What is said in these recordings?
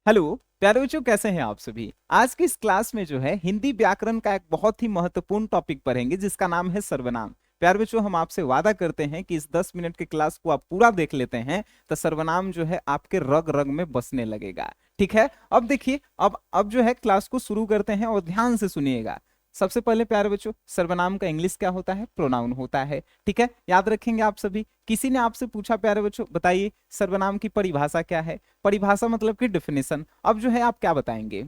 Hello प्यारे बच्चों, कैसे हैं आप सभी। आज की इस क्लास में जो है हिंदी व्याकरण का एक बहुत ही महत्वपूर्ण टॉपिक पढ़ेंगे जिसका नाम है सर्वनाम। प्यारे बच्चों, हम आपसे वादा करते हैं कि इस 10 मिनट के क्लास को आप पूरा देख लेते हैं तो सर्वनाम जो है आपके रग रग में बसने लगेगा। ठीक है, अब देखिए, अब जो है क्लास को शुरू करते हैं और ध्यान से सुनिएगा। सबसे पहले प्यारे बच्चों, सर्वनाम का इंग्लिश क्या होता है? प्रोनाउन होता है। ठीक है, याद रखेंगे आप सभी। किसी ने आपसे पूछा प्यारे बच्चों, बताइए सर्वनाम की परिभाषा क्या है? परिभाषा मतलब कि डिफिनेशन। अब जो है आप क्या बताएंगे?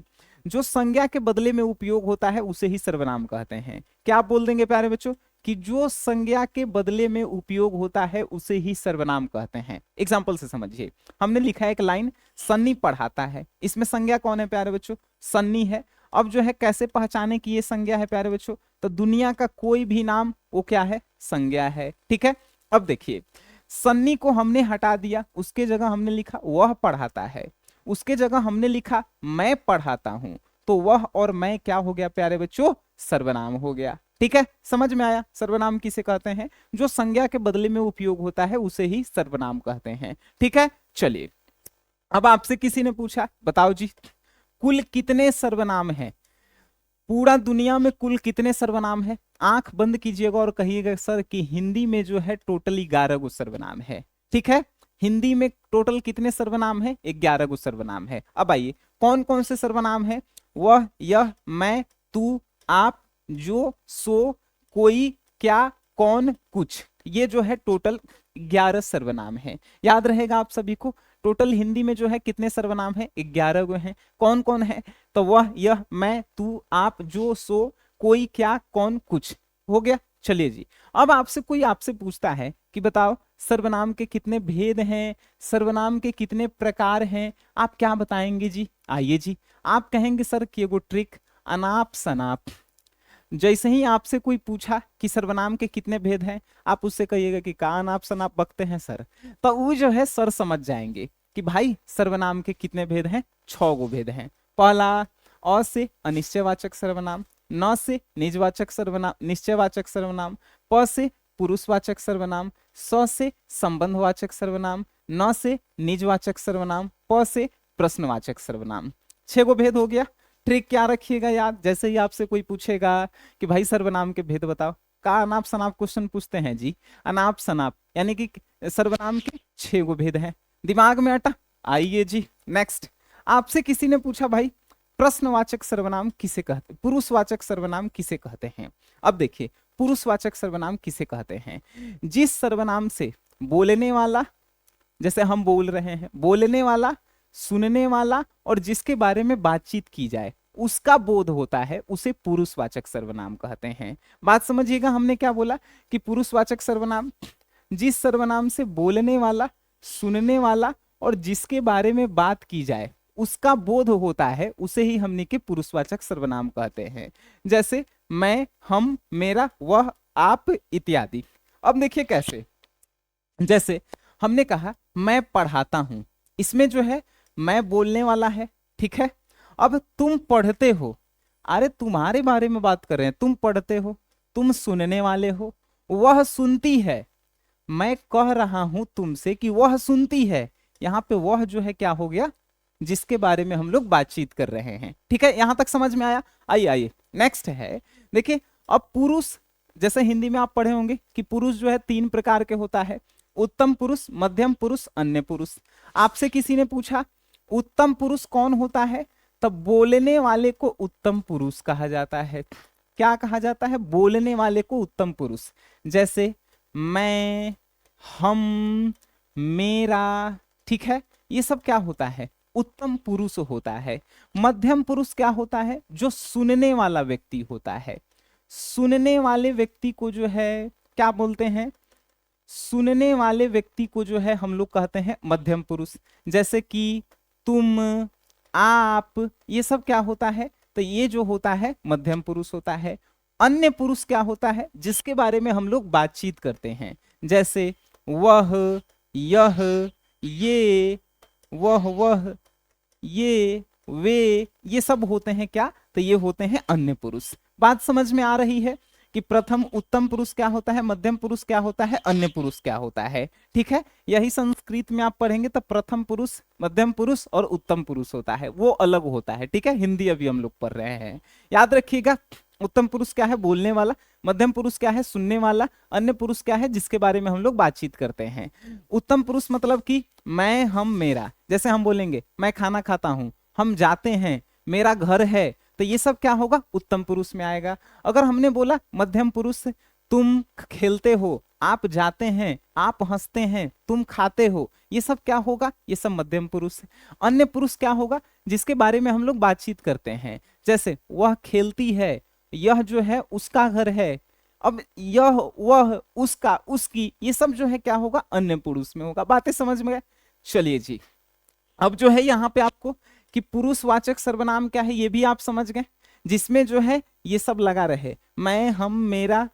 जो संज्ञा के बदले में उपयोग होता है उसे ही सर्वनाम कहते हैं। क्या आप बोल देंगे प्यारे बच्चों कि जो संज्ञा के बदले में उपयोग होता है उसे ही सर्वनाम कहते हैं? एग्जाम्पल से समझिए। हमने लिखा है एक लाइन, सन्नी पढ़ाता है। इसमें संज्ञा कौन है प्यारे बच्चों? सन्नी है। अब जो है कैसे पहचाने कि ये संज्ञा है प्यारे बच्चों? तो दुनिया का कोई भी नाम वो क्या है? संज्ञा है। ठीक है, अब देखिए, सन्नी को हमने हटा दिया, उसके जगह हमने लिखा वह पढ़ाता है। उसके जगह हमने लिखा मैं पढ़ाता हूं, तो वह और मैं क्या हो गया प्यारे बच्चों? सर्वनाम हो गया। ठीक है, समझ में आया? सर्वनाम किसे कहते हैं? जो संज्ञा के बदले में उपयोग होता है उसे ही सर्वनाम कहते हैं। ठीक है, चलिए, अब आपसे किसी ने पूछा, बताओ जी, कुल कितने सर्वनाम हैं? पूरा दुनिया में कुल कितने सर्वनाम है? आंख बंद कीजिएगा और कहिएगा सर कि हिंदी में जो है टोटल 11 गो सर्वनाम है। ठीक है, हिंदी में टोटल कितने सर्वनाम है? 11 गो सर्वनाम है। अब आइए, कौन कौन से सर्वनाम है? वह, यह, मैं, तू, आप, जो, सो, कोई, क्या, कौन, कुछ। ये जो है टोटल 11 सर्वनाम है। याद रहेगा आप सभी को। टोटल हिंदी में जो है कितने सर्वनाम है? 11 गो हैं। कौन कौन है? तो वह, यह, मैं, तू, आप, जो, सो, कोई, क्या, कौन, कुछ। हो गया। चलिए जी, अब आपसे कोई आपसे पूछता है कि बताओ सर्वनाम के कितने भेद हैं, सर्वनाम के कितने प्रकार हैं, आप क्या बताएंगे जी? आइए जी, आप कहेंगे सर कि एगो ट्रिक, अनाप शनाप। जैसे ही आपसे कोई पूछा कि सर्वनाम के कितने भेद हैं, आप उससे कहिएगा कि का अनाप शनाप बकते हैं सर, तो वो जो है सर समझ जाएंगे कि भाई सर्वनाम के कितने भेद हैं? 6 गो भेद हैं। पहला, अ से अनिश्चयवाचक सर्वनाम, न से निजवाचक सर्वनाम निश्चयवाचक सर्वनाम, प से पुरुषवाचक सर्वनाम, स से संबंधवाचक सर्वनाम, न से निजवाचक सर्वनाम, प से प्रश्नवाचक सर्वनाम। 6 गो भेद हो गया। ट्रिक क्या रखिएगा याद? जैसे ही आपसे कोई पूछेगा कि भाई सर्वनाम के भेद बताओ, का अनाप शनाप क्वेश्चन पूछते हैं जी, अनाप शनाप यानी कि सर्वनाम के 6 गो भेद हैं। दिमाग में अटा? आइए जी, नेक्स्ट। आपसे किसी ने पूछा भाई प्रश्नवाचक सर्वनाम किसे कहते, पुरुषवाचक सर्वनाम किसे कहते हैं? अब देखिए, पुरुषवाचक सर्वनाम किसे कहते हैं? जिस सर्वनाम से बोलने वाला, जैसे हम बोल रहे हैं, बोलने वाला, सुनने वाला और जिसके बारे में बातचीत की जाए उसका बोध होता है, उसे पुरुषवाचक सर्वनाम कहते हैं। बात समझिएगा, हमने क्या बोला कि पुरुषवाचक सर्वनाम जिस सर्वनाम से बोलने वाला, सुनने वाला और जिसके बारे में बात की जाए उसका बोध होता है, उसे ही हमने के पुरुषवाचक सर्वनाम कहते हैं। जैसे मैं, हम, मेरा, वह, आप इत्यादि। अब देखिए कैसे, जैसे हमने कहा मैं पढ़ाता हूं, इसमें जो है मैं बोलने वाला है। ठीक है, अब तुम पढ़ते हो, अरे तुम्हारे बारे में बात कर रहे हैं, तुम पढ़ते हो, तुम सुनने वाले हो। वह सुनती है, मैं कह रहा हूं तुमसे कि वह सुनती है। यहां पे वह जो है क्या हो गया? जिसके बारे में हम लोग बातचीत कर रहे हैं। ठीक है, यहां तक समझ में आया? आइए आइए, नेक्स्ट है, देखिए, अब पुरुष, जैसे हिंदी में आप पढ़े होंगे कि पुरुष जो है 3 प्रकार के होता है, उत्तम पुरुष, मध्यम पुरुष, अन्य पुरुष। आपसे किसी ने पूछा उत्तम पुरुष कौन होता है? तब बोलने वाले को उत्तम पुरुष कहा जाता है। क्या कहा जाता है? बोलने वाले को उत्तम पुरुष। जैसे मैं, हम, मेरा। ठीक है, ये सब क्या होता है? उत्तम पुरुष होता है। मध्यम पुरुष क्या होता है? जो सुनने वाला व्यक्ति होता है। सुनने वाले व्यक्ति को जो है क्या बोलते हैं? सुनने वाले व्यक्ति को जो है हम लोग कहते हैं मध्यम पुरुष। जैसे कि तुम, आप, ये सब क्या होता है? तो ये जो होता है मध्यम पुरुष होता है। अन्य पुरुष क्या होता है? जिसके बारे में हम लोग बातचीत करते हैं। जैसे वह, यह, ये, वह, ये सब होते हैं क्या? तो ये होते हैं अन्य पुरुष। बात समझ में आ रही है? कि प्रथम उत्तम पुरुष क्या होता है, मध्यम पुरुष क्या होता है, अन्य पुरुष क्या होता है। ठीक है, यही संस्कृत में आप पढ़ेंगे तो प्रथम पुरुष, मध्यम पुरुष और उत्तम पुरुष होता है, वो अलग होता है। ठीक है, हिंदी अभी हम लोग पढ़ रहे हैं, याद रखिएगा। उत्तम पुरुष क्या है, बोलने वाला। मध्यम पुरुष क्या है, सुनने वाला। अन्य पुरुष क्या है, जिसके बारे में हम लोग बातचीत करते हैं। उत्तम पुरुष मतलब कि मैं, हम, मेरा। जैसे हम बोलेंगे मैं खाना खाता हूं, हम जाते हैं, मेरा घर है, तो ये सब क्या होगा, उत्तम पुरुष में आएगा। अगर हमने बोला मध्यम पुरुष, तुम खेलते हो, आप जाते हैं, आप हंसते हैं, तुम खाते हो, ये सब क्या होगा, ये सब मध्यम पुरुष है। अन्य पुरुष क्या होगा, जिसके बारे में हम लोग बातचीत करते हैं। जैसे वह खेलती है, यह जो है उसका घर है, अब यह, वह, उसका, उसकी, ये सब जो है क्या होगा, अन्य पुरुष में होगा। बातें समझ में गए? चलिए जी, अब जो है यहाँ पे आपको कि पुरुषवाचक सर्वनाम क्या है ये भी आप समझ गए, जिसमें जो है ये सब लगा रहे, मैं, हम, मेरा,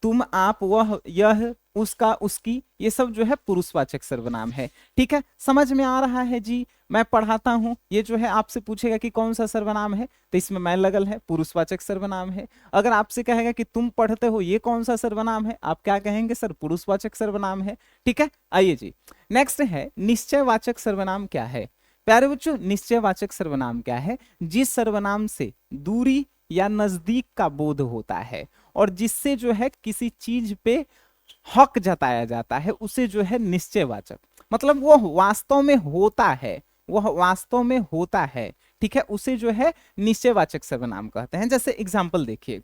तुम, आप, वह, यह, उसका, उसकी, ये सब जो है पुरुषवाचक सर्वनाम है। ठीक है, समझ में आ रहा है जी? मैं पढ़ाता हूं, ये जो है आपसे पूछेगा कि कौन सा सर्वनाम है, तो इसमें मैं लगल है, पुरुषवाचक सर्वनाम है। अगर आपसे कहेगा कि तुम पढ़ते हो, ये कौन सा सर्वनाम है, आप क्या कहेंगे, सर पुरुषवाचक सर्वनाम है। ठीक है, आइए जी, नेक्स्ट है निश्चयवाचक सर्वनाम क्या है। प्यारे बच्चों, निश्चयवाचक सर्वनाम क्या है, जिस सर्वनाम से दूरी या नजदीक का बोध होता है और जिससे जो है किसी चीज पे हक जताया जाता है, उसे जो है निश्चयवाचक, मतलब वो वास्तव में होता है, वह वास्तव में होता है। ठीक है, उसे जो है निश्चयवाचक सर्वनाम कहते हैं। जैसे एग्जांपल देखिए,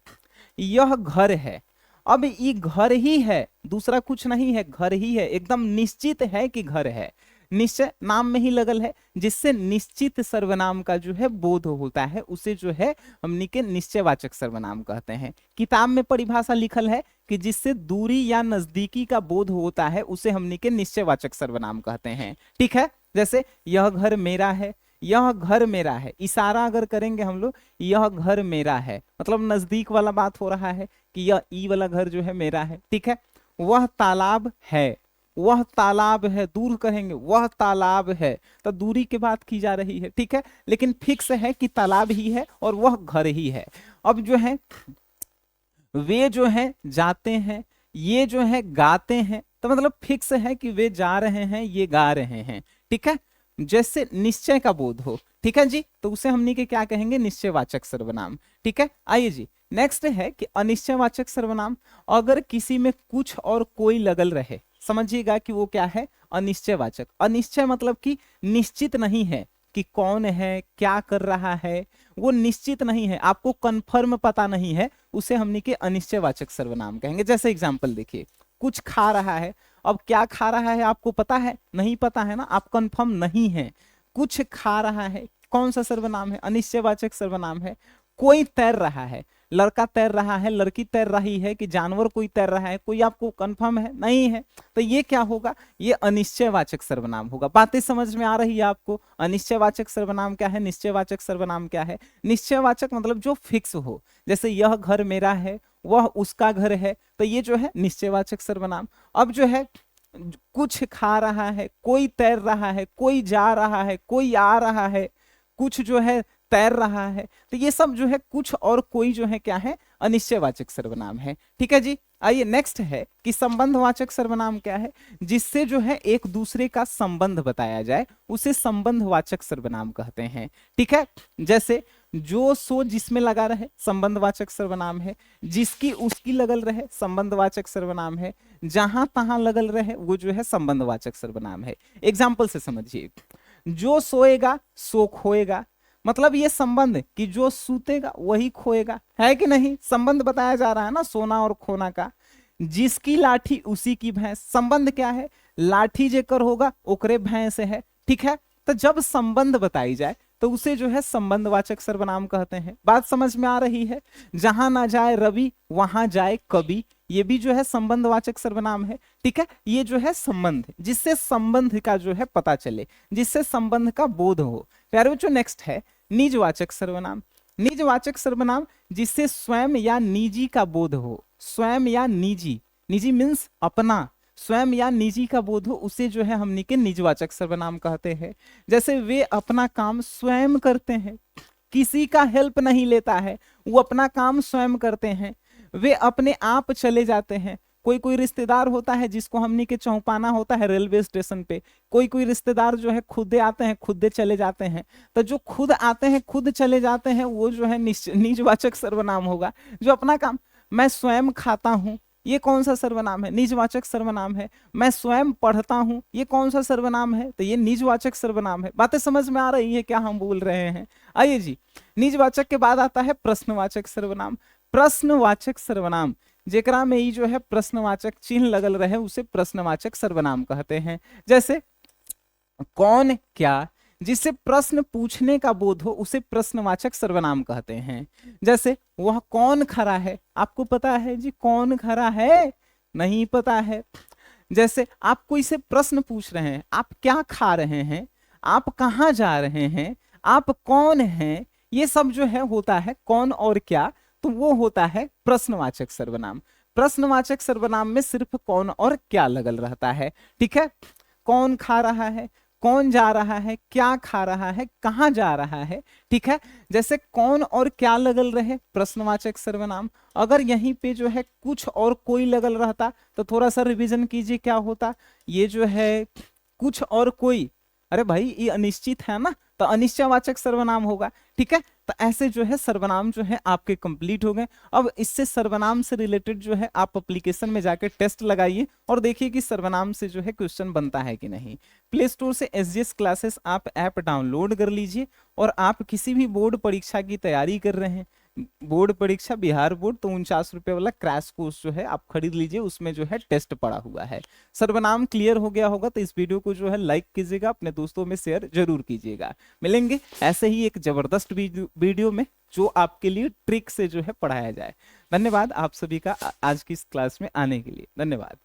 यह घर है, अब ये घर ही है, दूसरा कुछ नहीं है, घर ही है, एकदम निश्चित है कि घर है, निश्चय नाम में ही लगल है, जिससे निश्चित सर्वनाम का जो है बोध होता है, उसे जो है हमनी के निश्चयवाचक सर्वनाम कहते हैं। किताब में परिभाषा लिखल है कि जिससे दूरी या नजदीकी का बोध होता है, उसे हमनी के निश्चयवाचक सर्वनाम कहते हैं। ठीक है, जैसे यह घर मेरा है, यह घर मेरा है, इशारा अगर करेंगे हम लोग, यह घर मेरा है, मतलब नजदीक वाला बात हो रहा है कि यह ई वाला घर जो है मेरा है। ठीक है, वह तालाब है, वह तालाब है, दूर कहेंगे वह तालाब है, तो दूरी की बात की जा रही है। ठीक है, लेकिन फिक्स है कि तालाब ही है और वह घर ही है। अब जो है वे जो है जाते हैं, ये जो है गाते हैं, तो मतलब फिक्स है कि वे जा रहे हैं, ये गा रहे हैं। ठीक है, जैसे निश्चय का बोध हो। ठीक है जी, तो उसे हमनी के क्या कहेंगे, निश्चयवाचक सर्वनाम। ठीक है, आइए जी, नेक्स्ट है कि अनिश्चयवाचक सर्वनाम, अगर किसी में कुछ और कोई लगल रहे, समझिएगा कि वो क्या है, अनिश्चयवाचक। अनिश्चय मतलब कि निश्चित नहीं है कि कौन है, क्या कर रहा है, वो निश्चित नहीं है, आपको कंफर्म पता नहीं है, उसे हमनी के अनिश्चयवाचक सर्वनाम कहेंगे। जैसे एग्जांपल देखिए, कुछ खा रहा है, अब क्या खा रहा है आपको पता है, नहीं पता है ना, आप कंफर्म नहीं है, कुछ खा रहा है, कौन सा सर्वनाम है, अनिश्चयवाचक सर्वनाम है। कोई तैर रहा है, लड़का तैर रहा है, लड़की तैर रही है, कि जानवर कोई तैर रहा है, कोई आपको कंफर्म है, नहीं है, तो ये क्या होगा, ये अनिश्चयवाचक सर्वनाम होगा। बातें समझ में आ रही है आपको? अनिश्चयवाचक सर्वनाम क्या है, निश्चयवाचक सर्वनाम क्या है। निश्चयवाचक मतलब जो फिक्स हो, जैसे यह घर मेरा है, वह उसका घर है, तो ये जो है निश्चयवाचक सर्वनाम। अब जो है कुछ खा रहा है, कोई तैर रहा है, कोई जा रहा है, कोई आ रहा है, कुछ जो है तैर रहा है, तो ये सब जो है कुछ और कोई जो है क्या है, अनिश्चयवाचक सर्वनाम है। ठीक है जी, आइए नेक्स्ट है कि संबंधवाचक सर्वनाम क्या है, जिससे जो है एक दूसरे का संबंध बताया जाए, उसे संबंधवाचक सर्वनाम कहते हैं। ठीक है, जैसे जो सो जिसमें लगा रहे, संबंधवाचक सर्वनाम है। जिसकी उसकी लगल रहे, संबंधवाचक सर्वनाम है। जहां तहां लगल रहे, वो जो है संबंधवाचक सर्वनाम है। एग्जाम्पल से समझिए, जो सोएगा सो खोएगा, मतलब ये संबंध कि जो सूतेगा वही खोएगा, है कि नहीं, संबंध बताया जा रहा है ना, सोना और खोना का। जिसकी लाठी उसी की भैंस, संबंध क्या है, लाठी जेकर होगा ओकरे भैंस है। ठीक है, तो जब संबंध बताई जाए तो उसे जो है संबंधवाचक सर्वनाम कहते हैं। बात समझ में आ रही है? जहां ना जाए रवि वहां जाए कवि, ये भी जो है संबंधवाचक सर्वनाम है। ठीक है, ये जो है संबंध, जिससे संबंध का जो है पता चले, जिससे संबंध का बोध हो। प्यारे बच्चों, नेक्स्ट है निजवाचक सर्वनाम। निजवाचक सर्वनाम जिससे स्वयं या निजी का बोध हो, स्वयं या निजी, निजी मीन्स अपना, स्वयं या निजी का बोध हो, उसे जो है हमनी के निजवाचक सर्वनाम कहते हैं। जैसे वे अपना काम स्वयं करते हैं, किसी का हेल्प नहीं लेता है, वो अपना काम स्वयं करते हैं। वे अपने आप चले जाते हैं। कोई कोई रिश्तेदार होता है जिसको हमनी के चौपाना होता है रेलवे स्टेशन पे, कोई कोई रिश्तेदार जो है खुदे आते हैं खुदे चले जाते हैं। तो जो खुद आते हैं खुद चले जाते हैं वो जो है निजवाचक सर्वनाम होगा। जो अपना काम, मैं स्वयं खाता हूँ, ये कौन सा सर्वनाम है? निजवाचक सर्वनाम है। मैं स्वयं पढ़ता हूं, ये कौन सा सर्वनाम है? तो ये निजवाचक सर्वनाम है। बातें समझ में आ रही है क्या हम बोल रहे हैं? आइए जी, निजवाचक के बाद आता है प्रश्नवाचक सर्वनाम। प्रश्नवाचक सर्वनाम जेकरा में ही जो है प्रश्नवाचक चिन्ह लगल रहे उसे प्रश्नवाचक सर्वनाम कहते हैं। जैसे कौन क्या, जिससे प्रश्न पूछने का बोध हो उसे प्रश्नवाचक सर्वनाम कहते हैं। जैसे वह कौन खरा है, आपको पता है जी कौन खरा है? नहीं पता है। जैसे आप कोई से प्रश्न पूछ रहे हैं, आप क्या खा रहे हैं, आप कहाँ जा रहे हैं, आप कौन हैं, ये सब जो है होता है कौन और क्या, तो वो होता है प्रश्नवाचक सर्वनाम। प्रश्नवाचक सर्वनाम में सिर्फ कौन और क्या लगल रहता है। ठीक है, कौन खा रहा है, कौन जा रहा है, क्या खा रहा है, कहाँ जा रहा है। ठीक है, जैसे कौन और क्या लगल रहे प्रश्नवाचक सर्वनाम। अगर यहीं पे जो है कुछ और कोई लगल रहता तो थोड़ा सा रिवीजन कीजिए क्या होता। ये जो है कुछ और कोई, अरे भाई ये अनिश्चित है ना, तो अनिश्चयवाचक सर्वनाम होगा। ठीक है, तो ऐसे जो है सर्वनाम जो है आपके कंप्लीट हो गए। अब इससे सर्वनाम से रिलेटेड जो है आप एप्लीकेशन में जाकर टेस्ट लगाइए और देखिए कि सर्वनाम से जो है क्वेश्चन बनता है कि नहीं। प्ले स्टोर से SGS क्लासेस आप ऐप डाउनलोड कर लीजिए और आप किसी भी बोर्ड परीक्षा की तैयारी कर रहे हैं, बोर्ड परीक्षा बिहार बोर्ड, तो 49 रुपए वाला क्रैश कोर्स जो है आप खरीद लीजिए, उसमें जो है टेस्ट पड़ा हुआ है। सर्वनाम क्लियर हो गया होगा तो इस वीडियो को जो है लाइक कीजिएगा, अपने दोस्तों में शेयर जरूर कीजिएगा। मिलेंगे ऐसे ही एक जबरदस्त वीडियो में जो आपके लिए ट्रिक से जो है पढ़ाया जाए। धन्यवाद आप सभी का आज की इस क्लास में आने के लिए, धन्यवाद।